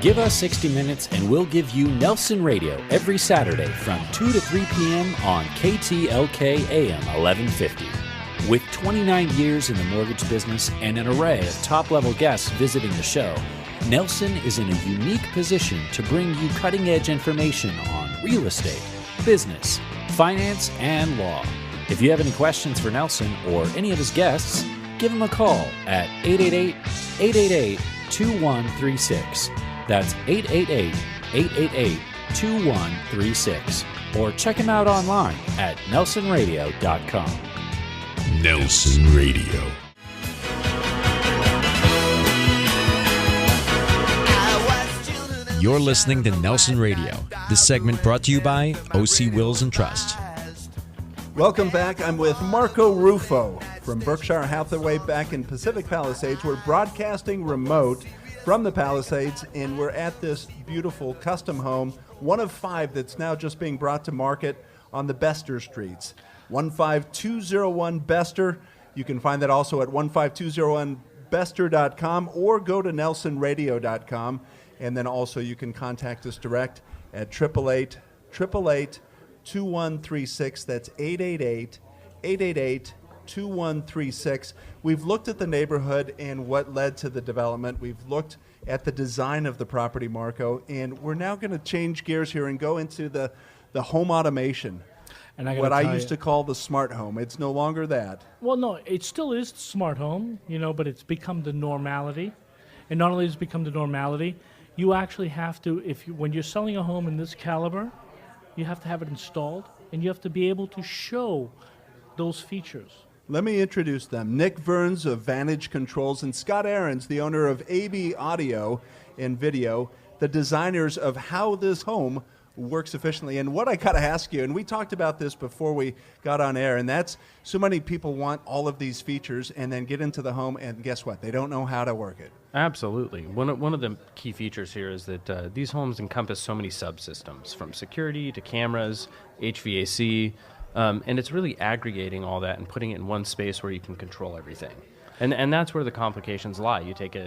Give us 60 minutes and we'll give you Nelson Radio every Saturday from 2 to 3 p.m. on KTLK AM 1150. With 29 years in the mortgage business and an array of top-level guests visiting the show, Nelson is in a unique position to bring you cutting-edge information on real estate, business, finance, and law. If you have any questions for Nelson or any of his guests, give him a call at 888-888-2136. That's 888-888-2136. Or check him out online at nelsonradio.com. Nelson Radio. You're listening to Nelson Radio. This segment brought to you by OC Wills and Trust. Welcome back. I'm with Marco Rufo from Berkshire Hathaway back in Pacific Palisades. We're broadcasting remote from the Palisades, and we're at this beautiful custom home, one of 5 that's now just being brought to market on the Bester Streets. 15201 Bester. You can find that also at 15201bester.com or go to nelsonradio.com. And then also you can contact us direct at 888-888-2136. That's 888-888-2136. We've looked at the neighborhood and what led to the development. We've looked at the design of the property, Marco, and we're now going to change gears here and go into the home automation. And what I used to call the smart home. It's no longer that. Well, no, it still is the smart home, but it's become the normality. And not only has it become the normality, you actually have to, when you're selling a home in this caliber, you have to have it installed, and you have to be able to show those features. Let me introduce them. Nick Verns of Vantage Controls and Scott Ahrens, the owner of AB Audio and Video, the designers of how this home works efficiently. And what I got to ask you, and we talked about this before we got on air, and that's so many people want all of these features and then get into the home, and guess what? They don't know how to work it. Absolutely. One of the key features here is that these homes encompass so many subsystems, from security to cameras, HVAC, and it's really aggregating all that and putting it in one space where you can control everything. And that's where the complications lie. You take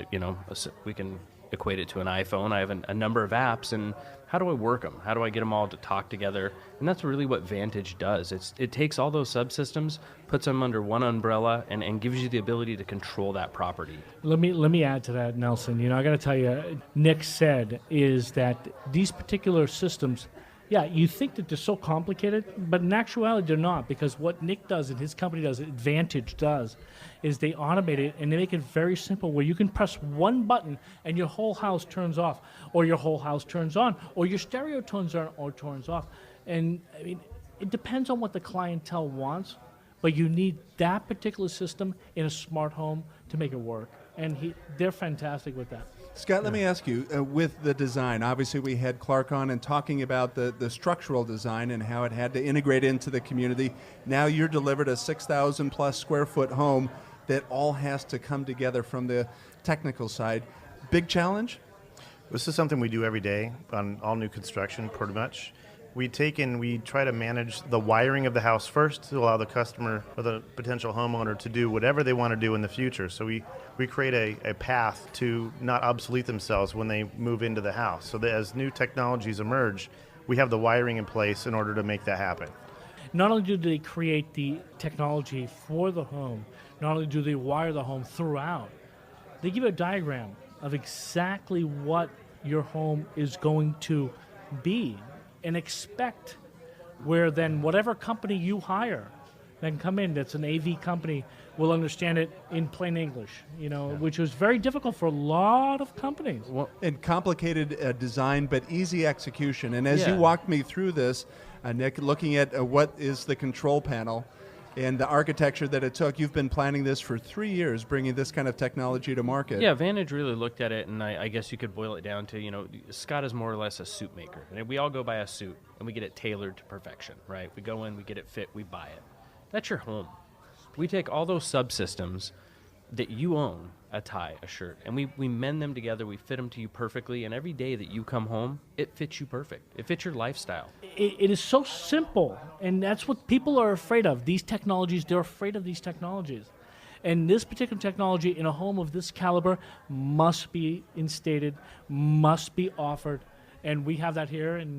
we can equate it to an iPhone. I have a number of apps, and how do I work them? How do I get them all to talk together? And that's really what Vantage does. It takes all those subsystems, puts them under one umbrella, and gives you the ability to control that property. Let me add to that, Nelson. I got to tell you, Nick said is that these particular systems, yeah, you think that they're so complicated, but in actuality they're not, because what Nick does and his company does, Vantage does, is they automate it and they make it very simple where you can press one button and your whole house turns off, or your whole house turns on, or your stereo turns on or turns off. And I mean, it depends on what the clientele wants, but you need that particular system in a smart home to make it work. And they're fantastic with that. Scott, let me ask you, with the design, obviously we had Clark on and talking about the structural design and how it had to integrate into the community. Now you're delivered a 6,000 plus square foot home that all has to come together from the technical side. Big challenge? This is something we do every day on all new construction, pretty much. We try to manage the wiring of the house first to allow the customer or the potential homeowner to do whatever they want to do in the future. So we create a path to not obsolete themselves when they move into the house. So that as new technologies emerge, we have the wiring in place in order to make that happen. Not only do they create the technology for the home, not only do they wire the home throughout, they give you a diagram of exactly what your home is going to be, and expect where then whatever company you hire then come in, that's an AV company, will understand it in plain English, which was very difficult for a lot of companies. Well, and complicated design, but easy execution. And as you walked me through this, Nick, looking at what is the control panel and the architecture that it took, you've been planning this for 3 years, bringing this kind of technology to market. Yeah, Vantage really looked at it, and I guess you could boil it down to, Scott is more or less a suit maker. And we all go buy a suit, and we get it tailored to perfection, right? We go in, we get it fit, we buy it. That's your home. We take all those subsystems that you own, a tie, a shirt, and we mend them together, we fit them to you perfectly, and every day that you come home, it fits you perfect. It fits your lifestyle. It is so simple, and that's what people are afraid of. These technologies, they're afraid of these technologies. And this particular technology in a home of this caliber must be instated, must be offered. And we have that here, and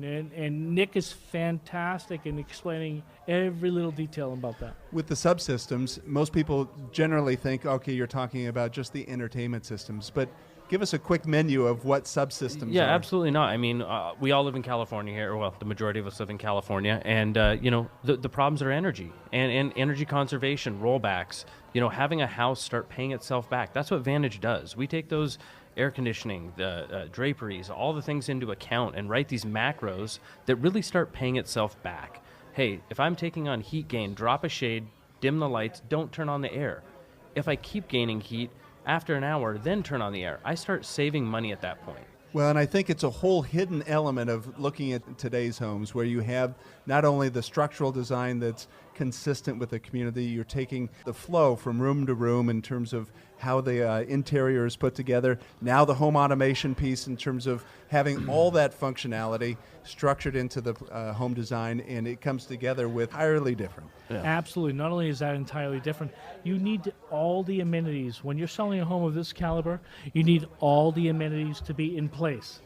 Nick is fantastic in explaining every little detail about that. With the subsystems, most people generally think, okay, you're talking about just the entertainment systems, but give us a quick menu of what subsystems Yeah, are. absolutely not. I mean, we all live in California here. Well, the majority of us live in California. And, the problems are energy and energy conservation, rollbacks. Having a house start paying itself back. That's what Vantage does. We take those air conditioning, the draperies, all the things into account and write these macros that really start paying itself back. Hey, if I'm taking on heat gain, drop a shade, dim the lights, don't turn on the air. If I keep gaining heat, after an hour, then turn on the air. I start saving money at that point. Well, and I think it's a whole hidden element of looking at today's homes where you have not only the structural design that's consistent with the community, you're taking the flow from room to room in terms of how the interior is put together. Now the home automation piece in terms of having all that functionality structured into the home design, and it comes together with entirely different. Yeah. Absolutely. Not only is that entirely different, you need all the amenities. When you're selling a home of this caliber, you need all the amenities to be in place.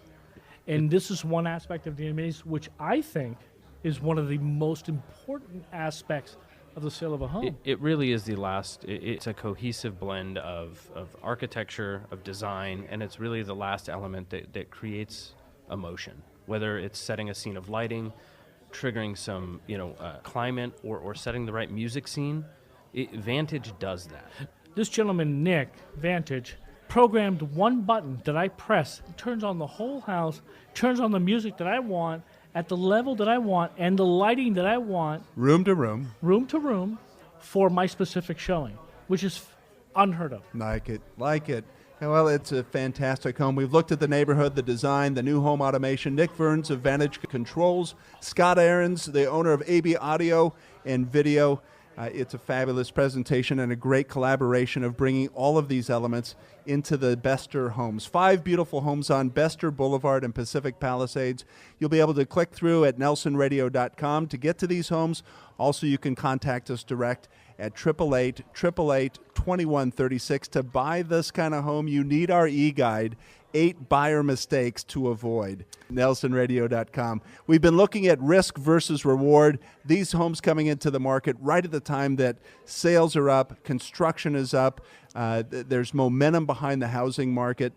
And this is one aspect of the amenities, which I think is one of the most important aspects of the sale of a home. It really is the last. It's a cohesive blend of architecture, of design, and it's really the last element that creates emotion. Whether it's setting a scene of lighting, triggering some climate, or setting the right music scene, Vantage does that. This gentleman, Nick, Vantage, programmed one button that I press, turns on the whole house, turns on the music that I want, at the level that I want, and the lighting that I want. Room to room. Room to room for my specific showing, which is unheard of. Like it. Well, it's a fantastic home. We've looked at the neighborhood, the design, the new home automation. Nick Verns of Vantage Controls, Scott Ahrens, the owner of AB Audio and Video. It's a fabulous presentation and a great collaboration of bringing all of these elements into the Bester homes. 5 beautiful homes on Bester Boulevard in Pacific Palisades. You'll be able to click through at nelsonradio.com to get to these homes. Also, you can contact us direct at 888-888-2136. To buy this kind of home, you need our e-guide, 8 buyer mistakes to avoid. NelsonRadio.com. We've been looking at risk versus reward. These homes coming into the market right at the time that sales are up, construction is up, there's momentum behind the housing market,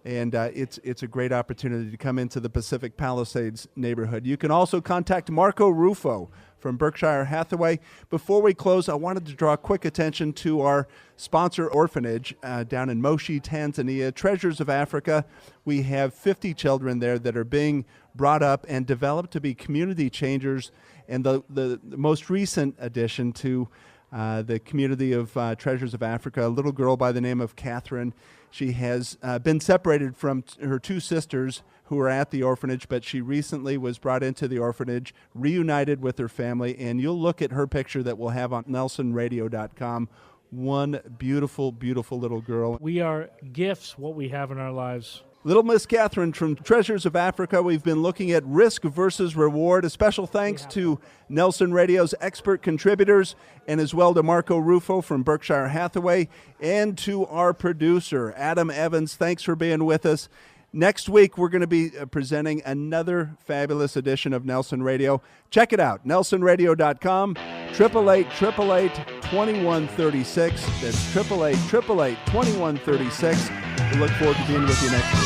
and it's a great opportunity to come into the Pacific Palisades neighborhood. You can also contact Marco Rufo from Berkshire Hathaway. Before we close, I wanted to draw quick attention to our sponsor orphanage down in Moshi, Tanzania, Treasures of Africa. We have 50 children there that are being brought up and developed to be community changers. And the most recent addition to the community of Treasures of Africa, a little girl by the name of Catherine. She has been separated from her 2 sisters who are at the orphanage, but she recently was brought into the orphanage, reunited with her family, and you'll look at her picture that we'll have on nelsonradio.com. One beautiful, beautiful little girl. We are gifts, what we have in our lives. Little Miss Catherine from Treasures of Africa. We've been looking at risk versus reward. A special thanks to Nelson Radio's expert contributors, and as well to Marco Rufo from Berkshire Hathaway, and to our producer, Adam Evans. Thanks for being with us. Next week, we're going to be presenting another fabulous edition of Nelson Radio. Check it out, nelsonradio.com, 888-888-2136. That's 888-888-2136. We look forward to being with you next week.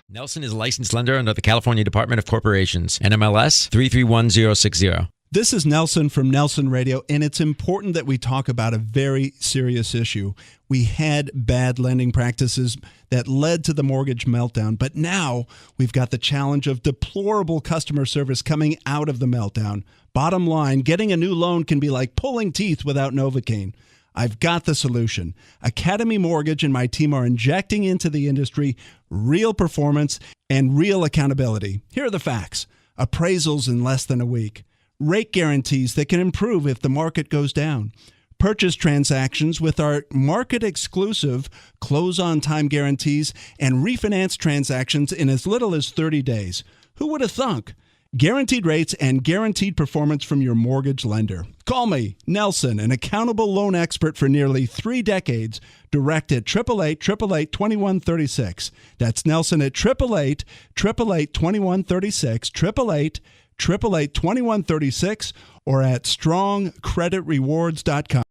Nelson is a licensed lender under the California Department of Corporations, NMLS 331060. This is Nelson from Nelson Radio, and it's important that we talk about a very serious issue. We had bad lending practices that led to the mortgage meltdown, but now we've got the challenge of deplorable customer service coming out of the meltdown. Bottom line, getting a new loan can be like pulling teeth without Novocaine. I've got the solution. Academy Mortgage and my team are injecting into the industry real performance and real accountability. Here are the facts. Appraisals in less than a week. Rate guarantees that can improve if the market goes down. Purchase transactions with our market-exclusive close-on-time guarantees and refinance transactions in as little as 30 days. Who would have thunk? Guaranteed rates and guaranteed performance from your mortgage lender. Call me, Nelson, an accountable loan expert for nearly 3 decades, direct at 888-888-2136. That's Nelson at 888-888-2136, 888-888-2136, or at strongcreditrewards.com.